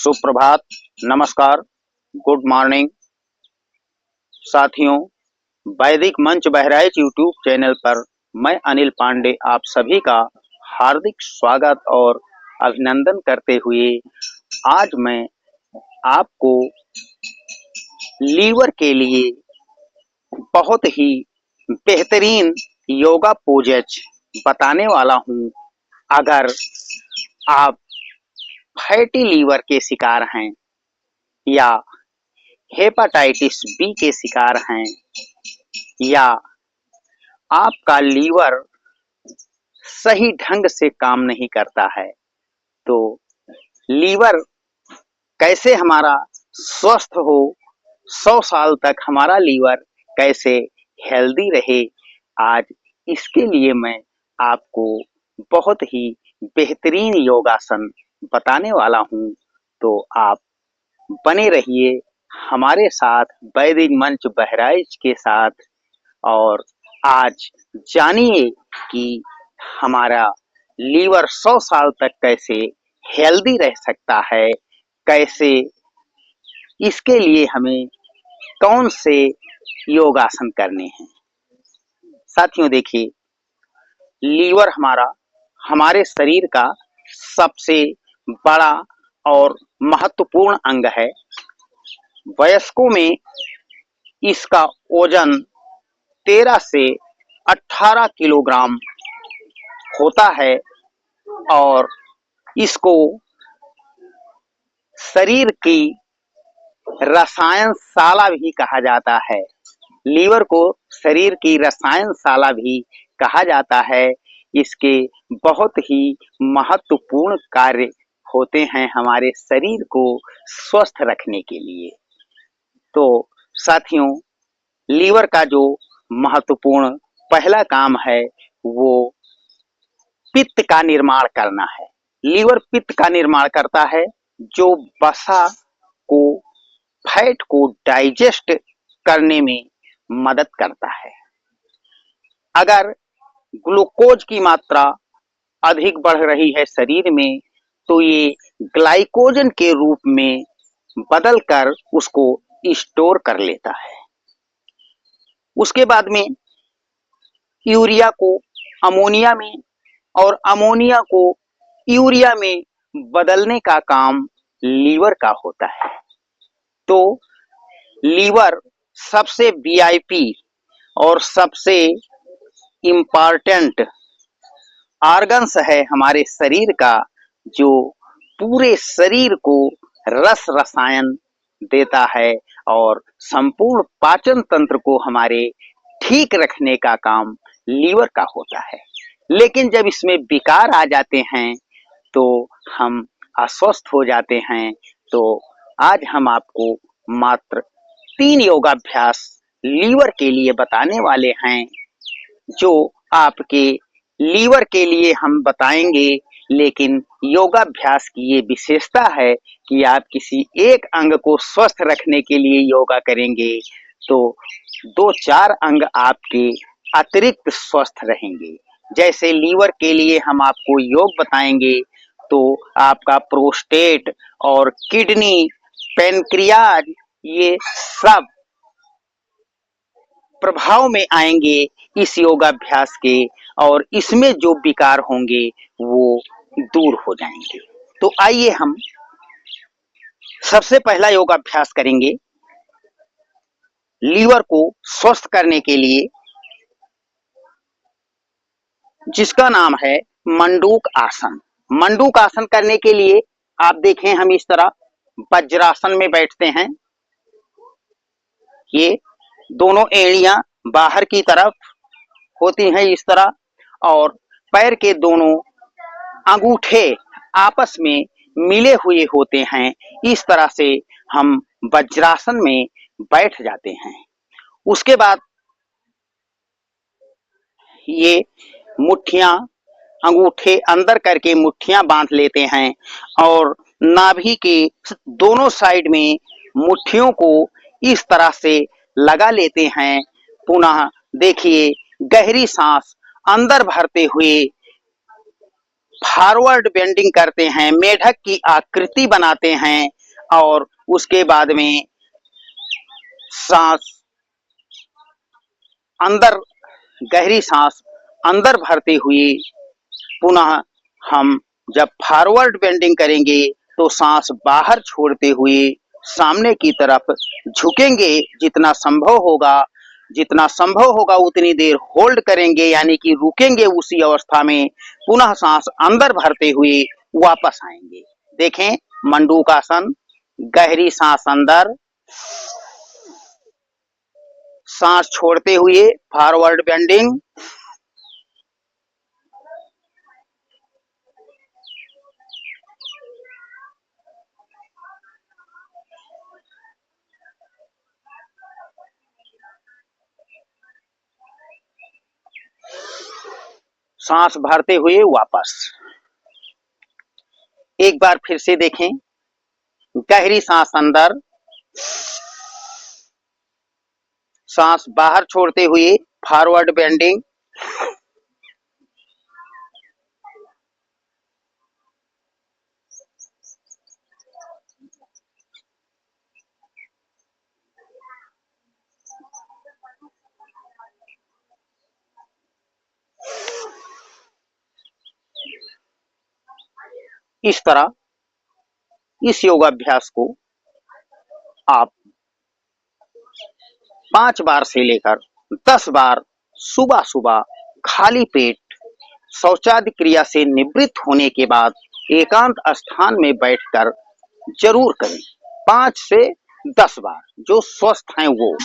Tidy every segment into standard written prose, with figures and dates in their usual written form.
सुप्रभात, नमस्कार, good morning साथियों। वैदिक मंच बहराइच यूट्यूब चैनल पर मैं अनिल पांडे आप सभी का हार्दिक स्वागत और अभिनंदन करते हुए आज मैं आपको लीवर के लिए बहुत ही बेहतरीन योगा पोजेज बताने वाला हूं। अगर आप फैटी लीवर के शिकार हैं या हेपाटाइटिस बी के शिकार हैं या आपका लीवर सही ढंग से काम नहीं करता है, तो लीवर कैसे हमारा स्वस्थ हो, 100 साल तक हमारा लीवर कैसे हेल्दी रहे, आज इसके लिए मैं आपको बहुत ही बेहतरीन योगासन बताने वाला हूं। तो आप बने रहिए हमारे साथ वैदिक मंच बहराइच के साथ और आज जानिए कि हमारा लीवर 100 साल तक कैसे हेल्दी रह सकता है, कैसे इसके लिए हमें कौन से योगासन करने हैं। साथियों देखिए, लीवर हमारे शरीर का सबसे बड़ा और महत्वपूर्ण अंग है। वयस्कों में इसका वजन 13 से 18 किलोग्राम होता है और इसको शरीर की रसायनशाला भी कहा जाता है। लीवर को शरीर की रसायनशाला भी कहा जाता है। इसके बहुत ही महत्वपूर्ण कार्य होते हैं हमारे शरीर को स्वस्थ रखने के लिए। तो साथियों, लीवर का जो महत्वपूर्ण पहला काम है वो पित्त का निर्माण करना है। लीवर पित्त का निर्माण करता है जो वसा को, फैट को डाइजेस्ट करने में मदद करता है। अगर ग्लूकोज की मात्रा अधिक बढ़ रही है शरीर में, तो ये ग्लाइकोजन के रूप में बदलकर उसको स्टोर कर लेता है। उसके बाद में यूरिया को अमोनिया में और अमोनिया को यूरिया में बदलने का काम लीवर का होता है। तो लीवर सबसे वीआईपी और सबसे इम्पोर्टेंट ऑर्गन्स है हमारे शरीर का, जो पूरे शरीर को रस रसायन देता है और संपूर्ण पाचन तंत्र को हमारे ठीक रखने का काम लीवर का होता है। लेकिन जब इसमें विकार आ जाते हैं तो हम अस्वस्थ हो जाते हैं। तो आज हम आपको मात्र 3 योगाभ्यास लीवर के लिए बताने वाले हैं, जो आपके लीवर के लिए हम बताएंगे। लेकिन योगाभ्यास की ये विशेषता है कि आप किसी एक अंग को स्वस्थ रखने के लिए योगा करेंगे तो 2-4 अंग आपके अतिरिक्त स्वस्थ रहेंगे। जैसे लीवर के लिए हम आपको योग बताएंगे तो आपका प्रोस्टेट और किडनी, पैनक्रियाज, ये सब प्रभाव में आएंगे इस योगाभ्यास के, और इसमें जो विकार होंगे वो दूर हो जाएंगे। तो आइए हम सबसे पहला योगाभ्यास करेंगे लीवर को स्वस्थ करने के लिए, जिसका नाम है मंडूक आसन। मंडूक आसन करने के लिए आप देखें, हम इस तरह वज्रासन में बैठते हैं। ये दोनों एड़ियां बाहर की तरफ होती हैं इस तरह, और पैर के दोनों अंगूठे आपस में मिले हुए होते हैं। इस तरह से हम वज्रासन में बैठ जाते हैं। उसके बाद ये मुट्ठियां, अंगूठे अंदर करके मुट्ठियां बांध लेते हैं और नाभि के दोनों साइड में मुट्ठियों को इस तरह से लगा लेते हैं। पुनः देखिए, गहरी सांस अंदर भरते हुए फॉरवर्ड बेंडिंग करते हैं, मेढक की आकृति बनाते हैं और उसके बाद में सांस अंदर, गहरी सांस अंदर भरते हुए पुनः हम जब फॉरवर्ड बेंडिंग करेंगे तो सांस बाहर छोड़ते हुए सामने की तरफ झुकेंगे। जितना संभव होगा उतनी देर होल्ड करेंगे, यानी कि रुकेंगे उसी अवस्था में, पुनः सांस अंदर भरते हुए वापस आएंगे। देखें, मंडूकासन, गहरी सांस अंदर, सांस छोड़ते हुए फॉरवर्ड बेंडिंग, सांस भरते हुए वापस। एक बार फिर से देखें, गहरी सांस अंदर, सांस बाहर छोड़ते हुए फॉरवर्ड बेंडिंग, इस तरह इस योगाभ्यास को आप 5 बार से लेकर 10 बार सुबह सुबह खाली पेट शौचादि क्रिया से निवृत्त होने के बाद एकांत स्थान में बैठकर जरूर करें। 5 से 10 बार, जो स्वस्थ हैं वो,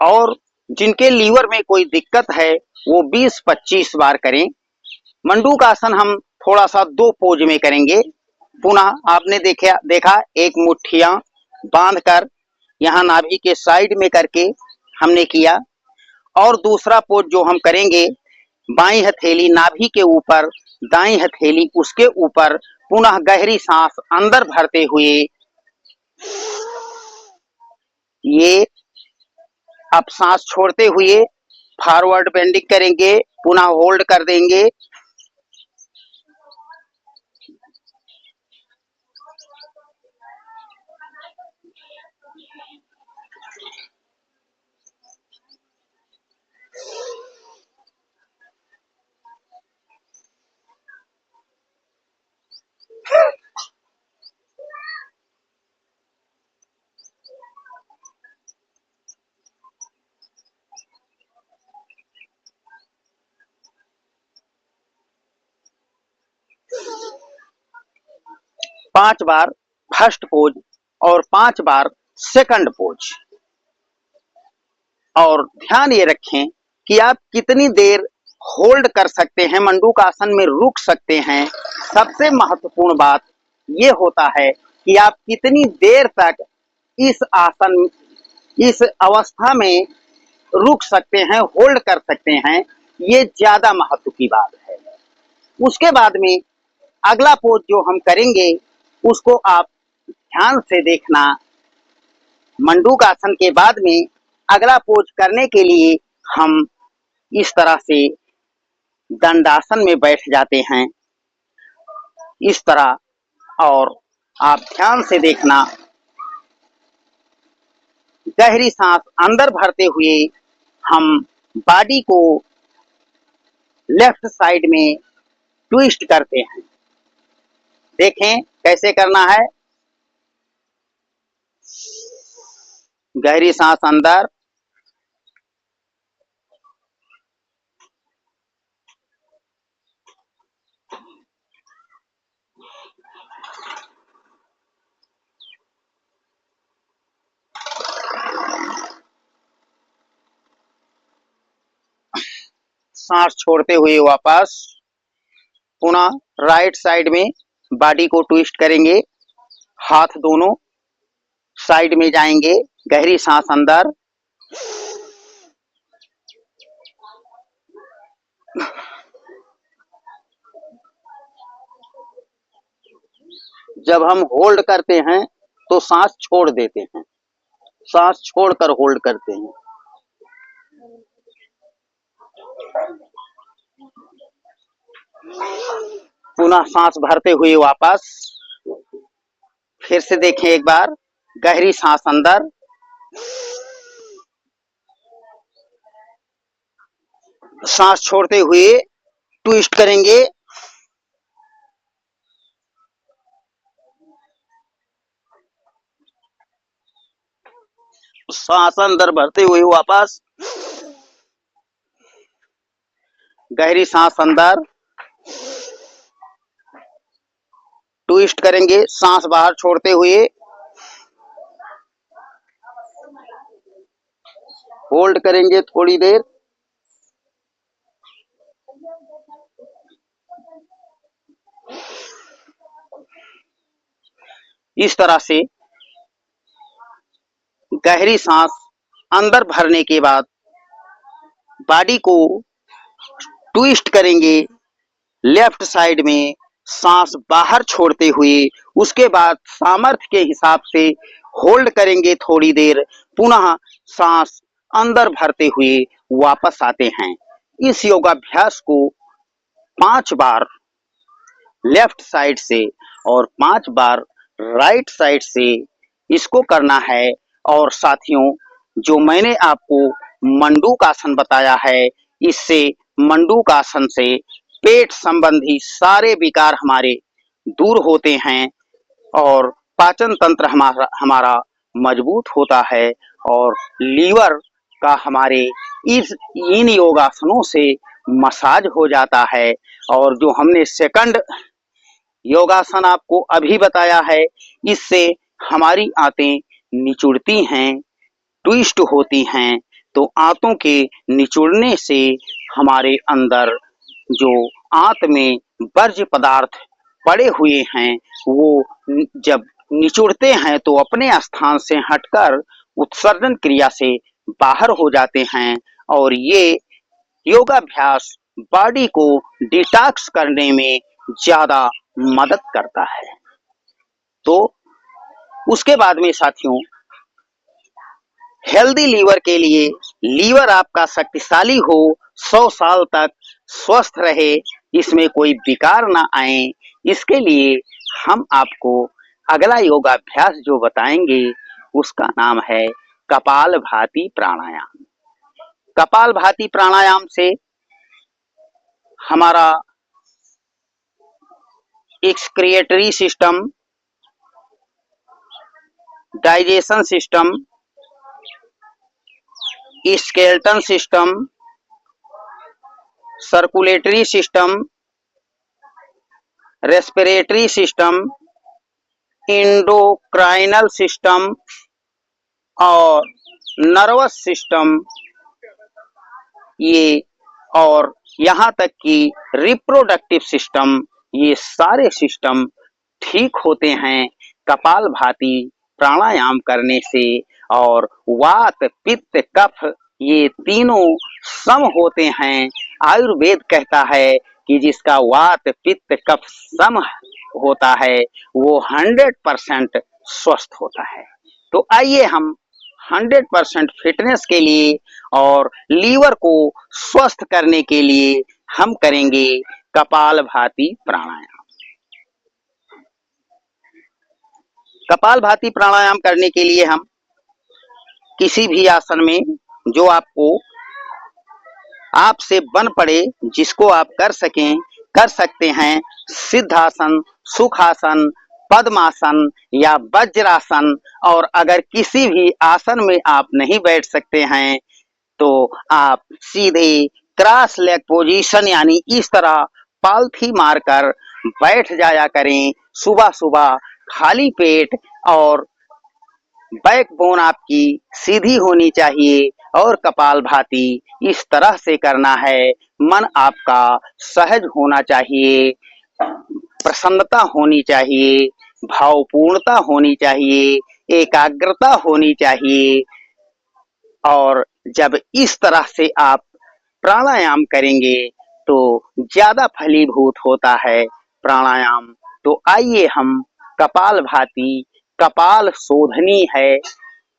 और जिनके लीवर में कोई दिक्कत है वो 20-25 बार करें। मंडूकासन हम थोड़ा सा 2 पोज में करेंगे। पुनः आपने देखा एक मुट्ठियां बांधकर यहाँ नाभि के साइड में करके हमने किया, और दूसरा पोज जो हम करेंगे, बाईं हथेली नाभि के ऊपर, दाईं हथेली उसके ऊपर, पुनः गहरी सांस अंदर भरते हुए ये, अब सांस छोड़ते हुए फॉरवर्ड बेंडिंग करेंगे, पुनः होल्ड कर देंगे, पांच बार फर्स्ट पोज और 5 बार सेकंड पोज। और ध्यान ये रखें कि आप कितनी देर होल्ड कर सकते हैं, मंडूकासन में रुक सकते हैं। सबसे महत्वपूर्ण बात ये होता है कि आप कितनी देर तक इस अवस्था में रुक सकते हैं, होल्ड कर सकते हैं, ये ज्यादा महत्व की बात है। उसके बाद में अगला पोज जो हम करेंगे उसको आप ध्यान से देखना। मंडूकासन के बाद में अगला पोज करने के लिए हम इस तरह से दंडासन में बैठ जाते हैं, इस तरह, और आप ध्यान से देखना, गहरी सांस अंदर भरते हुए हम बॉडी को लेफ्ट साइड में ट्विस्ट करते हैं। देखें कैसे करना है। गहरी सांस अंदर, सांस छोड़ते हुए वापस, पुनः राइट साइड में बॉडी को ट्विस्ट करेंगे, हाथ दोनों साइड में जाएंगे, गहरी सांस अंदर, जब हम होल्ड करते हैं तो सांस छोड़ देते हैं, सांस छोड़कर होल्ड करते हैं। पुनः सांस भरते हुए वापस, फिर से देखें एक बार, गहरी सांस अंदर, सांस छोड़ते हुए ट्विस्ट करेंगे, सांस अंदर भरते हुए वापस, गहरी सांस अंदर, ट्विस्ट करेंगे, सांस बाहर छोड़ते हुए, होल्ड करेंगे थोड़ी देर, इस तरह से गहरी सांस अंदर भरने के बाद बॉडी को ट्विस्ट करेंगे लेफ्ट साइड में, सांस बाहर छोड़ते हुए, उसके बाद सामर्थ्य के हिसाब से होल्ड करेंगे थोड़ी देर, पुनः सांस अंदर भरते हुए वापस आते हैं। इस योगाभ्यास को 5 बार लेफ्ट साइड से और 5 बार राइट साइड से इसको करना है। और साथियों, जो मैंने आपको मंडूकासन बताया है, इससे मंडूकासन से पेट संबंधी सारे विकार हमारे दूर होते हैं और पाचन तंत्र हमारा मजबूत होता है और लीवर का हमारे इन योगासनों से मसाज हो जाता है। और जो हमने सेकंड योगासन आपको अभी बताया है, इससे हमारी आंतें निचुड़ती हैं, ट्विस्ट होती हैं, तो आंतों के निचुड़ने से हमारे अंदर जो आंत में वर्ज्य पदार्थ पड़े हुए हैं, वो जब निचुड़ते हैं तो अपने स्थान से हटकर उत्सर्जन क्रिया से बाहर हो जाते हैं और ये योगाभ्यास बॉडी को डिटॉक्स करने में ज्यादा मदद करता है। तो उसके बाद में साथियों, हेल्दी लीवर के लिए, लीवर आपका शक्तिशाली हो, 100 साल तक स्वस्थ रहे, इसमें कोई विकार ना आए, इसके लिए हम आपको अगला योगाभ्यास जो बताएंगे उसका नाम है कपालभाति प्राणायाम। कपालभाति प्राणायाम से हमारा excretory system, digestion system, skeleton system, circulatory system, respiratory system, endocrinal system और नर्वस सिस्टम, ये और यहाँ तक कि रिप्रोडक्टिव सिस्टम, ये सारे सिस्टम ठीक होते हैं कपालभाति प्राणायाम करने से। और वात, पित्त, कफ, ये तीनों सम होते हैं। आयुर्वेद कहता है कि जिसका वात, पित्त, कफ सम होता है वो 100% स्वस्थ होता है। तो आइए हम 100% फिटनेस के लिए और लीवर को स्वस्थ करने के लिए हम करेंगे कपालभाति प्राणायाम। कपालभाति प्राणायाम करने के लिए हम किसी भी आसन में जो आपसे बन पड़े, जिसको आप कर सकें, कर सकते हैं। सिद्धासन, सुखासन, पद्मासन या वज्रासन। और अगर किसी भी आसन में आप नहीं बैठ सकते हैं तो आप सीधे क्रॉस लेग पोजीशन यानी इस तरह पालथी मारकर बैठ जाया करें सुबह सुबह खाली पेट। और बैकबोन आपकी सीधी होनी चाहिए और कपालभाति इस तरह से करना है। मन आपका सहज होना चाहिए, प्रसन्नता होनी चाहिए, भावपूर्णता होनी चाहिए, एकाग्रता होनी चाहिए। और जब इस तरह से आप प्राणायाम करेंगे तो ज्यादा फलीभूत होता है प्राणायाम। तो आइए हम कपालभाति, कपाल शोधनी है,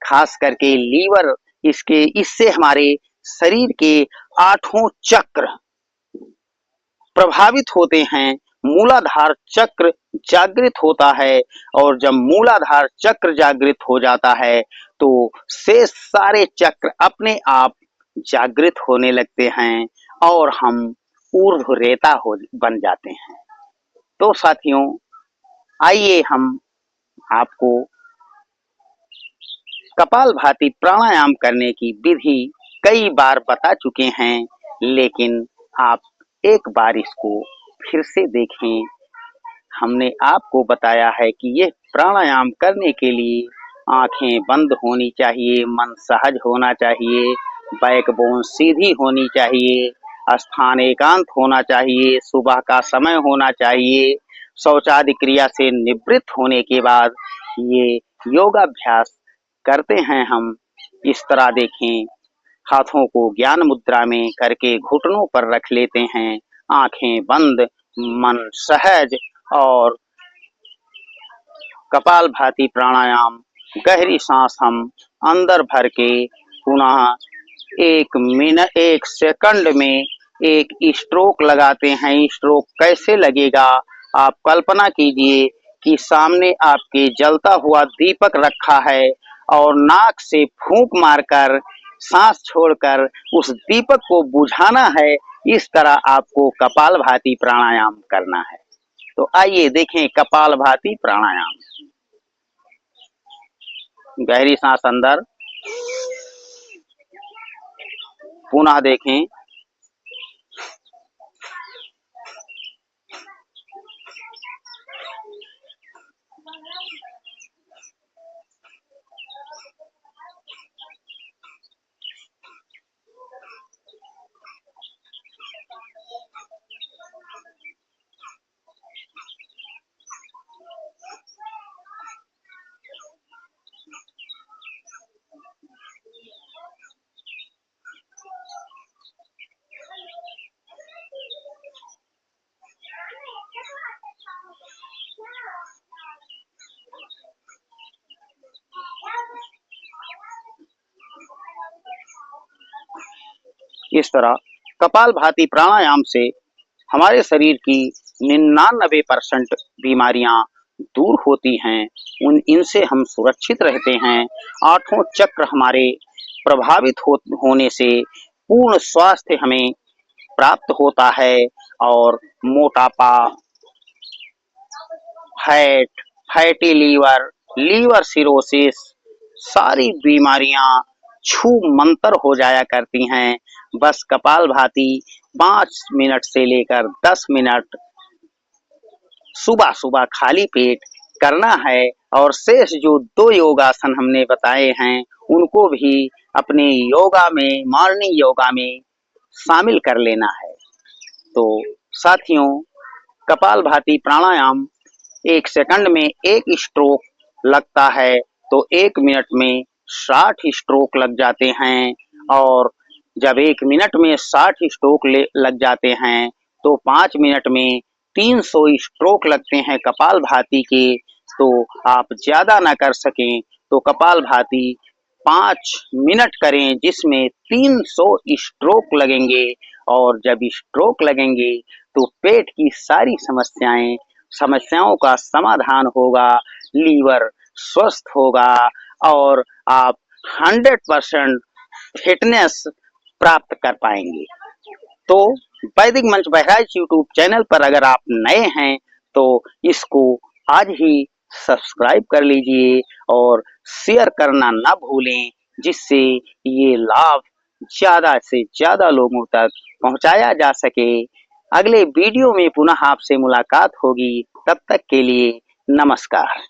खास करके लीवर, इससे हमारे शरीर के 8 चक्र प्रभावित होते हैं, मूलाधार चक्र जागृत होता है और जब मूलाधार चक्र जागृत हो जाता है तो शेष सारे चक्र अपने आप जागृत होने लगते हैं और हम ऊर्ध्वरेता हो बन जाते हैं। तो साथियों, आइए हम आपको कपालभाति प्राणायाम करने की विधि कई बार बता चुके हैं, लेकिन आप एक बार इसको फिर से देखें। हमने आपको बताया है कि ये प्राणायाम करने के लिए आंखें बंद होनी चाहिए, मन सहज होना चाहिए, बैकबोन सीधी होनी चाहिए, स्थान एकांत होना चाहिए, सुबह का समय होना चाहिए। शौचादि क्रिया से निवृत्त होने के बाद ये योगाभ्यास करते हैं हम। इस तरह देखें, हाथों को ज्ञान मुद्रा में करके घुटनों पर रख लेते हैं, आंखें बंद, मन सहज और कपालभाति प्राणायाम गहरी सांस हम अंदर भर के पुनः 1 सेकंड में एक स्ट्रोक लगाते हैं। स्ट्रोक कैसे लगेगा, आप कल्पना कीजिए कि सामने आपके जलता हुआ दीपक रखा है और नाक से फूंक मारकर सांस छोड़कर उस दीपक को बुझाना है। इस तरह आपको कपालभाति प्राणायाम करना है। तो आइए देखें कपालभाति प्राणायाम। गहरी सांस अंदर, पुनः देखें, इस तरह कपालभाति प्राणायाम से हमारे शरीर की 99% बीमारियां दूर होती हैं। इनसे हम सुरक्षित रहते हैं। आठों चक्र हमारे प्रभावित होने से पूर्ण स्वास्थ्य हमें प्राप्त होता है और मोटापा, फैटी लीवर, लीवर सिरोसिस, सारी बीमारियां छू मंतर हो जाया करती हैं। बस कपालभाति 5 मिनट से लेकर 10 मिनट सुबह सुबह खाली पेट करना है और शेष जो 2 योगासन हमने बताए हैं उनको भी अपने योगा में, मॉर्निंग योगा में शामिल कर लेना है। तो साथियों, कपालभाति प्राणायाम 1 सेकंड में 1 स्ट्रोक लगता है तो 1 मिनट में 60 स्ट्रोक लग जाते हैं और जब 1 मिनट में 60 स्ट्रोक लग जाते हैं तो 5 मिनट में 300 स्ट्रोक लगते हैं कपालभाति के। तो आप ज्यादा ना कर सकें तो कपालभाति 5 मिनट करें जिसमें 300 स्ट्रोक लगेंगे और जब स्ट्रोक लगेंगे तो पेट की सारी समस्याओं का समाधान होगा, लीवर स्वस्थ होगा और आप 100% फिटनेस प्राप्त कर पाएंगे। तो वैदिक मंच बहराइच यूट्यूब चैनल पर अगर आप नए हैं तो इसको आज ही सब्सक्राइब कर लीजिए और शेयर करना ना भूलें, जिससे ये लाभ ज्यादा से ज्यादा लोगों तक पहुंचाया जा सके। अगले वीडियो में पुनः आपसे मुलाकात होगी, तब तक के लिए नमस्कार।